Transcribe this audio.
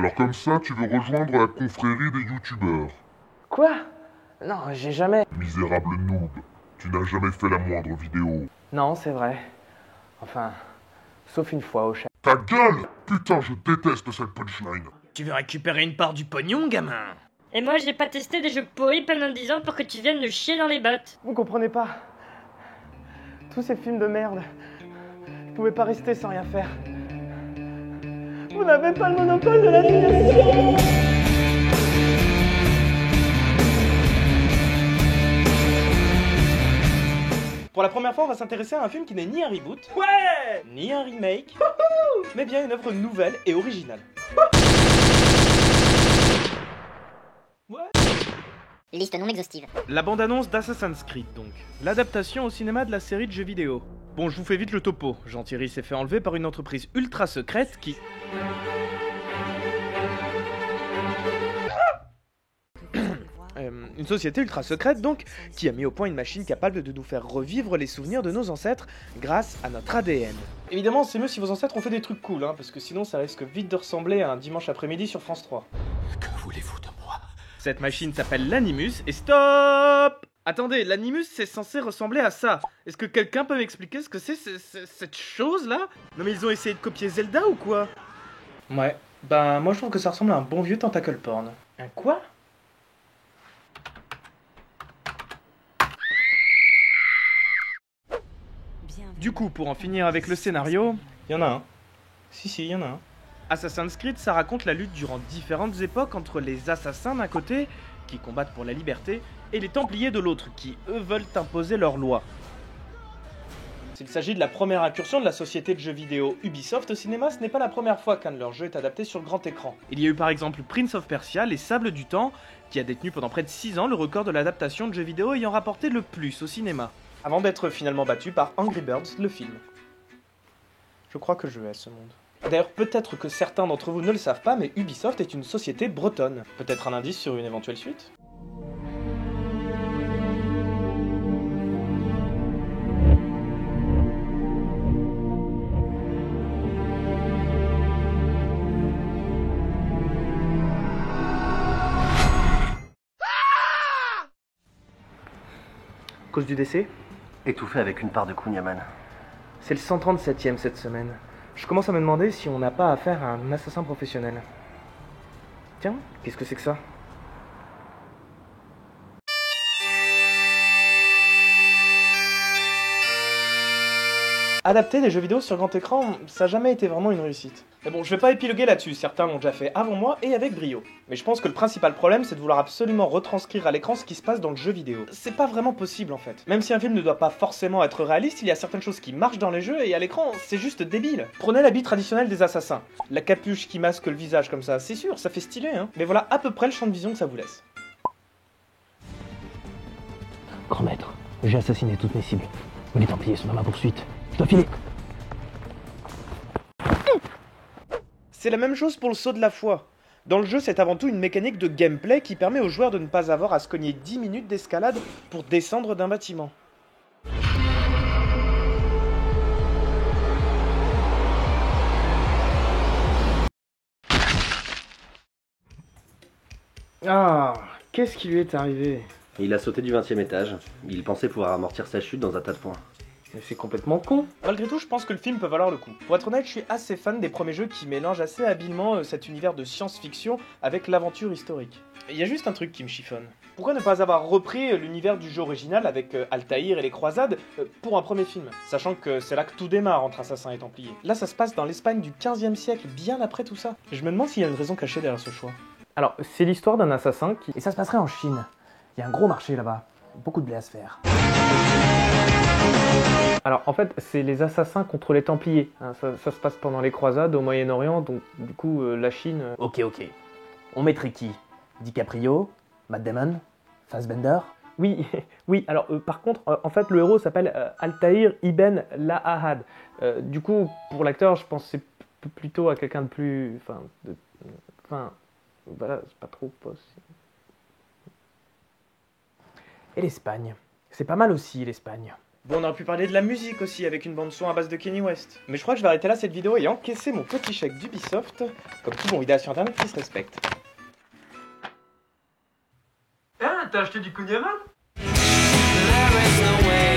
Alors comme ça, tu veux rejoindre la confrérie des youtubeurs. Quoi? Non, j'ai jamais... Misérable noob, tu n'as jamais fait la moindre vidéo. Non, c'est vrai. Enfin, sauf une fois au chat. Ta gueule! Putain, je déteste cette punchline. Tu veux récupérer une part du pognon, gamin? Et moi, j'ai pas testé des jeux pourris pendant 10 ans pour que tu viennes me chier dans les bottes. Vous comprenez pas? Tous ces films de merde. Vous pouvez pas rester sans rien faire. Vous n'avez pas le monopole de la diversion. Pour la première fois, on va s'intéresser à un film qui n'est ni un reboot, ni un remake, mais bien une œuvre nouvelle et originale. Liste non exhaustive. La bande-annonce d'Assassin's Creed, donc. L'adaptation au cinéma de la série de jeux vidéo. Bon, je vous fais vite le topo. Jean-Thierry s'est fait enlever par une entreprise ultra secrète qui... une société ultra secrète donc, qui a mis au point une machine capable de nous faire revivre les souvenirs de nos ancêtres grâce à notre ADN. Évidemment, c'est mieux si vos ancêtres ont fait des trucs cool, hein, parce que sinon ça risque vite de ressembler à un dimanche après-midi sur France 3. Que voulez-vous de moi? Cette machine s'appelle l'Animus et stop! Attendez, l'Animus c'est censé ressembler à ça. Est-ce que quelqu'un peut m'expliquer ce que c'est cette chose-là? Non mais ils ont essayé de copier Zelda ou quoi? Ouais, ben moi je trouve que ça ressemble à un bon vieux tentacle porn. Un quoi? Du coup, pour en finir avec le scénario, il y en a un. Si, il y en a un. Assassin's Creed, ça raconte la lutte durant différentes époques entre les assassins d'un côté, qui combattent pour la liberté, et les Templiers de l'autre, qui eux veulent imposer leurs lois. S'il s'agit de la première incursion de la société de jeux vidéo Ubisoft au cinéma, ce n'est pas la première fois qu'un de leurs jeux est adapté sur le grand écran. Il y a eu par exemple Prince of Persia, Les Sables du Temps, qui a détenu pendant près de 6 ans le record de l'adaptation de jeux vidéo ayant rapporté le plus au cinéma. Avant d'être finalement battu par Angry Birds, le film. Je crois que je hais ce monde. D'ailleurs, peut-être que certains d'entre vous ne le savent pas, mais Ubisoft est une société bretonne. Peut-être un indice sur une éventuelle suite? Cause du décès? Étouffé avec une part de Kunyaman. C'est le 137e cette semaine. Je commence à me demander si on n'a pas affaire à un assassin professionnel. Tiens, qu'est-ce que c'est que ça? Adapter des jeux vidéo sur grand écran, ça n'a jamais été vraiment une réussite. Mais bon, je vais pas épiloguer là-dessus, certains l'ont déjà fait avant moi et avec brio. Mais je pense que le principal problème, c'est de vouloir absolument retranscrire à l'écran ce qui se passe dans le jeu vidéo. C'est pas vraiment possible en fait. Même si un film ne doit pas forcément être réaliste, il y a certaines choses qui marchent dans les jeux et à l'écran, c'est juste débile. Prenez l'habit traditionnel des assassins. La capuche qui masque le visage comme ça, c'est sûr, ça fait stylé hein. Mais voilà à peu près le champ de vision que ça vous laisse. Grand maître, j'ai assassiné toutes mes cibles. Mais les Templiers sont dans ma poursuite. Je dois filer. C'est la même chose pour le saut de la foi. Dans le jeu, c'est avant tout une mécanique de gameplay qui permet aux joueurs de ne pas avoir à se cogner 10 minutes d'escalade pour descendre d'un bâtiment. Ah, qu'est-ce qui lui est arrivé? Il a sauté du 20e étage. Il pensait pouvoir amortir sa chute dans un tas de points. Mais c'est complètement con. Malgré tout, je pense que le film peut valoir le coup. Pour être honnête, je suis assez fan des premiers jeux qui mélangent assez habilement cet univers de science-fiction avec l'aventure historique. Il y a juste un truc qui me chiffonne. Pourquoi ne pas avoir repris l'univers du jeu original avec Altaïr et les croisades pour un premier film? Sachant que c'est là que tout démarre entre assassins et templiers. Là, ça se passe dans l'Espagne du 15e siècle, bien après tout ça. Et je me demande s'il y a une raison cachée derrière ce choix. Alors, c'est l'histoire d'un assassin qui... Et ça se passerait en Chine. Il y a un gros marché là-bas. Beaucoup de blé à se faire. Alors en fait, c'est les assassins contre les Templiers. Hein, ça se passe pendant les croisades au Moyen-Orient, donc du coup la Chine... Ok. On mettrait qui? DiCaprio? Matt Damon? Fassbender? Oui, oui, alors par contre, en fait le héros s'appelle Altaïr Ibn Lahad. Du coup, pour l'acteur, je pense que c'est plutôt à quelqu'un de plus... Enfin, voilà, c'est pas trop possible. Et l'Espagne. C'est pas mal aussi, l'Espagne. Bon, on aurait pu parler de la musique aussi, avec une bande-son à base de Kanye West. Mais je crois que je vais arrêter là cette vidéo et encaisser mon petit chèque d'Ubisoft, comme tout bon vidéaste sur internet qui se respecte. Ah, t'as acheté du Kouign-Amann? There is no way